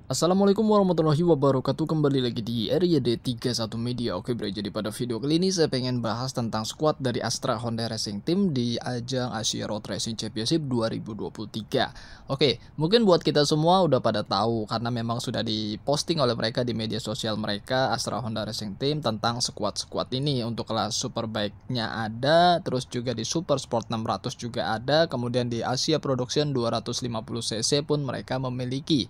Assalamualaikum warahmatullahi wabarakatuh. Kembali lagi di RYD31 Media. Oke bro, jadi pada video kali ini saya pengen bahas tentang squad dari Astra Honda Racing Team di ajang Asia Road Racing Championship 2023. Oke, mungkin buat kita semua udah pada tahu karena memang sudah diposting oleh mereka di media sosial mereka, Astra Honda Racing Team, tentang squad-squad ini. Untuk kelas Superbike-nya ada, terus juga di Super Sport 600 juga ada, kemudian di Asia Production 250cc pun mereka memiliki.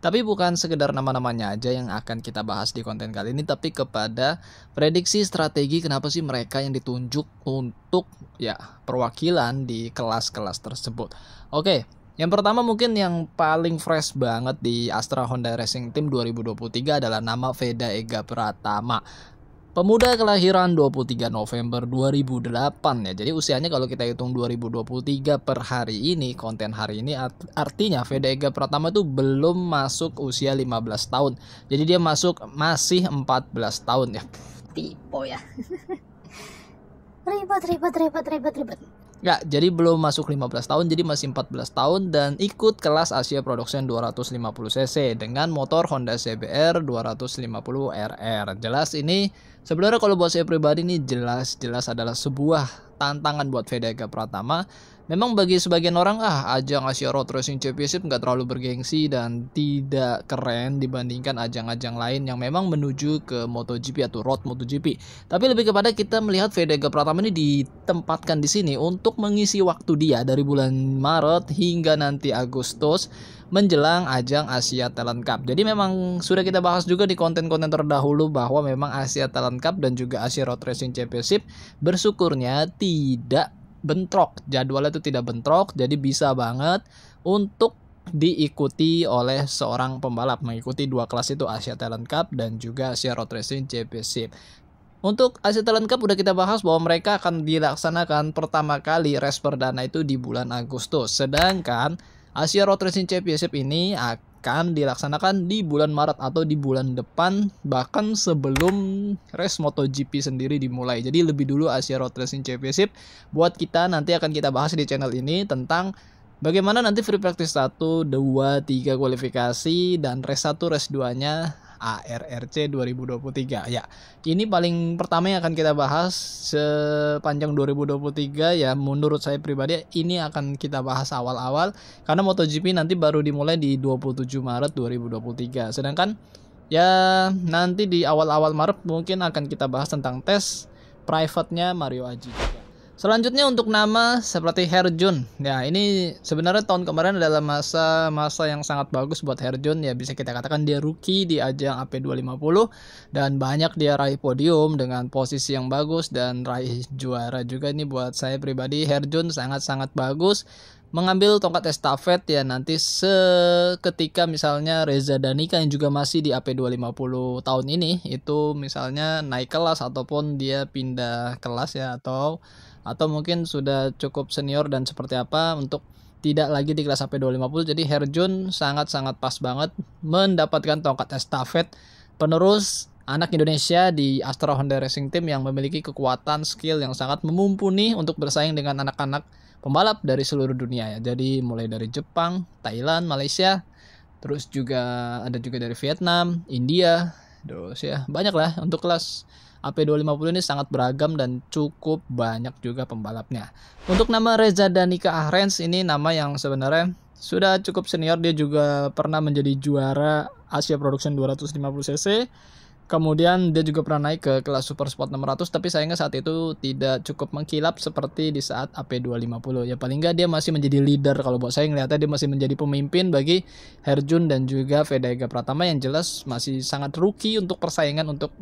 Tapi bukan sekedar nama-namanya aja yang akan kita bahas di konten kali ini, tapi kepada prediksi strategi kenapa sih mereka yang ditunjuk untuk perwakilan di kelas-kelas tersebut. Oke, yang pertama mungkin yang paling fresh banget di Astra Honda Racing Team 2023 adalah nama Veda Ega Pratama. Pemuda kelahiran 23 November 2008 ya. Jadi usianya kalau kita hitung 2023 per hari ini, konten hari ini artinya Veda Ega Pratama itu belum masuk usia 15 tahun. Jadi dia masih 14 tahun ya. Tipe ya. ribet. Ya, jadi belum masuk 15 tahun, jadi masih 14 tahun dan ikut kelas Asia Production 250cc dengan motor Honda CBR 250RR. Jelas ini sebenarnya kalau buat saya pribadi ini jelas adalah sebuah tantangan buat Veda Ega Pratama. Memang bagi sebagian orang ajang Asia Road Racing Championship nggak terlalu bergengsi dan tidak keren dibandingkan ajang-ajang lain yang memang menuju ke MotoGP atau Road MotoGP. Tapi lebih kepada kita melihat Veda Ega Pratama ini ditempatkan di sini untuk mengisi waktu dia dari bulan Maret hingga nanti Agustus menjelang ajang Asia Talent Cup. Jadi memang sudah kita bahas juga di konten-konten terdahulu bahwa memang Asia Talent Cup dan juga Asia Road Racing Championship bersyukurnya tidak bentrok, jadwalnya itu tidak bentrok, jadi bisa banget untuk diikuti oleh seorang pembalap, mengikuti dua kelas itu, Asia Talent Cup dan juga Asia Road Racing Championship. Untuk Asia Talent Cup udah kita bahas bahwa mereka akan dilaksanakan pertama kali race perdana itu di bulan Agustus, sedangkan Asia Road Racing Championship ini akan dilaksanakan di bulan Maret atau di bulan depan, bahkan sebelum race MotoGP sendiri dimulai. Jadi lebih dulu Asia Road Racing Championship buat kita nanti akan kita bahas di channel ini tentang bagaimana nanti free practice 1, 2, 3 kualifikasi dan race 1, race 2-nya ARRC 2023. Ya, ini paling pertama yang akan kita bahas sepanjang 2023 ya. Menurut saya pribadi ini akan kita bahas awal-awal karena MotoGP nanti baru dimulai di 27 Maret 2023. Sedangkan ya nanti di awal-awal Maret mungkin akan kita bahas tentang tes private-nya Mario Aji juga. Selanjutnya untuk nama seperti Herjun. Ya, ini sebenarnya tahun kemarin adalah masa yang sangat bagus buat Herjun. Ya, bisa kita katakan dia rookie di ajang AP250 dan banyak dia raih podium dengan posisi yang bagus dan raih juara juga. Ini buat saya pribadi Herjun sangat-sangat bagus. Mengambil tongkat estafet ya nanti seketika misalnya Reza Danica yang juga masih di AP250 tahun ini itu misalnya naik kelas ataupun dia pindah kelas ya atau mungkin sudah cukup senior dan seperti apa untuk tidak lagi di kelas AP250. Jadi Herjun sangat-sangat pas banget mendapatkan tongkat estafet penerus anak Indonesia di Astra Honda Racing Team yang memiliki kekuatan skill yang sangat mumpuni untuk bersaing dengan anak-anak pembalap dari seluruh dunia ya. Jadi mulai dari Jepang, Thailand, Malaysia, terus juga ada juga dari Vietnam, India, terus ya banyak lah. Untuk kelas AP250 ini sangat beragam dan cukup banyak juga pembalapnya. Untuk nama Reza Danica Ahrens ini nama yang sebenarnya sudah cukup senior. Dia juga pernah menjadi juara Asia Production 250cc. Kemudian dia juga pernah naik ke kelas Super Sport 600, tapi sayangnya saat itu tidak cukup mengkilap seperti di saat AP250. Ya paling nggak dia masih menjadi leader. Kalau buat saya ngeliatnya dia masih menjadi pemimpin bagi Herjun dan juga Veda Ega Pratama yang jelas masih sangat rookie untuk persaingan untuk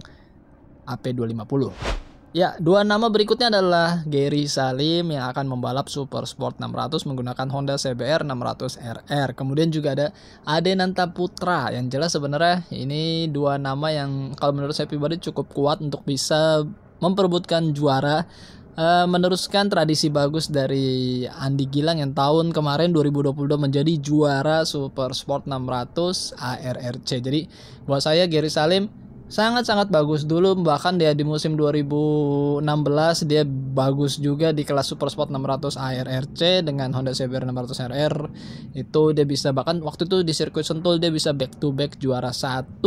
AP250. Ya, dua nama berikutnya adalah Gary Salim yang akan membalap Super Sport 600 menggunakan Honda CBR 600RR. Kemudian juga ada Adenanta Putra yang jelas sebenarnya ini dua nama yang kalau menurut saya pribadi cukup kuat untuk bisa memperebutkan juara, meneruskan tradisi bagus dari Andi Gilang yang tahun kemarin 2022 menjadi juara Super Sport 600 ARRC. Jadi buat saya Gary Salim sangat-sangat bagus dulu, bahkan dia di musim 2016 dia bagus juga di kelas Super Sport 600 ARRC dengan Honda CBR 600RR. Itu dia bisa, bahkan waktu itu di sirkuit Sentul dia bisa back to back juara 1.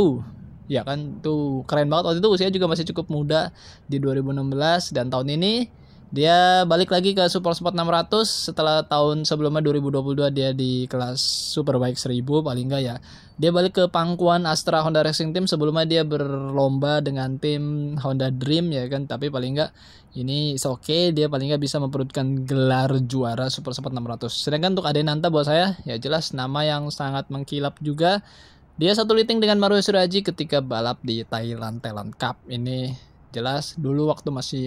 Ya kan, tuh keren banget. Waktu itu usia juga masih cukup muda di 2016, dan tahun ini dia balik lagi ke Super Sport 600 setelah tahun sebelumnya 2022 dia di kelas Superbike 1000 paling enggak ya. Dia balik ke pangkuan Astra Honda Racing Team, sebelumnya dia berlomba dengan tim Honda Dream ya kan, tapi paling enggak ini is okay, dia paling enggak bisa memperebutkan gelar juara Super Sport 600. Sedangkan untuk Adenanta buat saya ya jelas nama yang sangat mengkilap juga. Dia satu liting dengan Maruyo Suraji ketika balap di Thailand Cup. Ini jelas dulu waktu masih,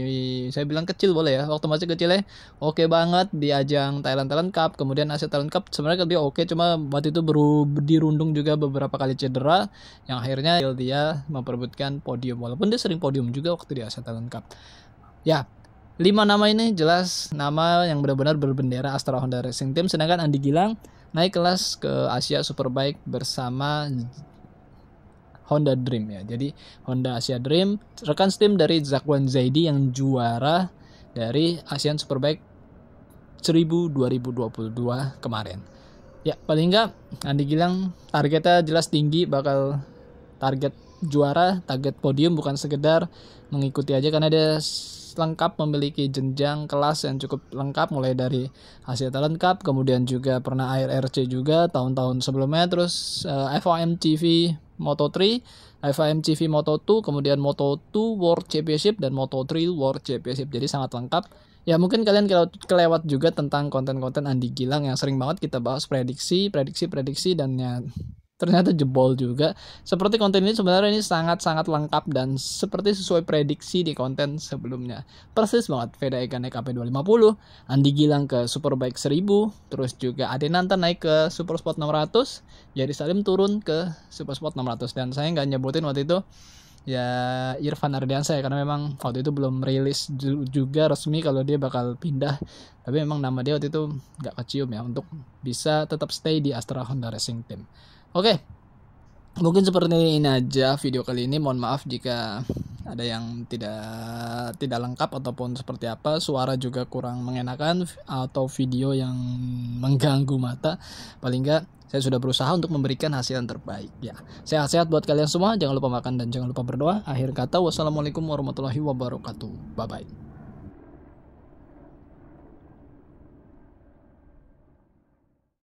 saya bilang kecil boleh ya, waktu masih kecil ya oke banget di ajang Thailand Cup, kemudian Asia Thailand Cup sebenarnya dia oke, cuma waktu itu dirundung juga beberapa kali cedera yang akhirnya dia memperebutkan podium, walaupun dia sering podium juga waktu di Asia Thailand Cup. Ya, 5 nama ini jelas nama yang benar-benar berbendera Astra Honda Racing Team. Sedangkan Andi Gilang naik kelas ke Asia Superbike bersama Honda Dream ya. Jadi Honda Asia Dream, rekan tim dari Zakwan Zaidi yang juara dari Asian Superbike 1000 2022 kemarin. Ya, paling enggak Andi Gilang targetnya jelas tinggi, bakal target juara, target podium, bukan sekedar mengikuti aja, karena dia lengkap memiliki jenjang kelas yang cukup lengkap, mulai dari Asia Talent Cup, kemudian juga pernah ARRC juga tahun-tahun sebelumnya, terus FOM TV Moto3, FIM TV Moto2, kemudian Moto2 World Championship dan Moto3 World Championship. Jadi sangat lengkap. Ya mungkin kalian kelewat juga tentang konten-konten Andi Gilang yang sering banget kita bahas prediksi dan ya ternyata jebol juga. Seperti konten ini sebenarnya ini sangat-sangat lengkap dan seperti sesuai prediksi di konten sebelumnya. Persis banget, Veda Eka naik AP250, Andi Gilang ke Superbike 1000, terus juga Adenanta naik ke Super Sport 600, Jadi Salim turun ke Super Sport 600. Dan saya nggak nyebutin waktu itu ya Irfan Ardiansyah ya, karena memang waktu itu belum rilis juga resmi kalau dia bakal pindah. Tapi memang nama dia waktu itu nggak kecium ya untuk bisa tetap stay di Astra Honda Racing Team. Oke, mungkin seperti ini aja video kali ini. Mohon maaf jika ada yang tidak lengkap ataupun seperti apa, suara juga kurang mengenakan atau video yang mengganggu mata. Paling enggak saya sudah berusaha untuk memberikan hasil yang terbaik ya. Sehat-sehat buat kalian semua, jangan lupa makan dan jangan lupa berdoa. Akhir kata, wassalamualaikum warahmatullahi wabarakatuh. Bye bye.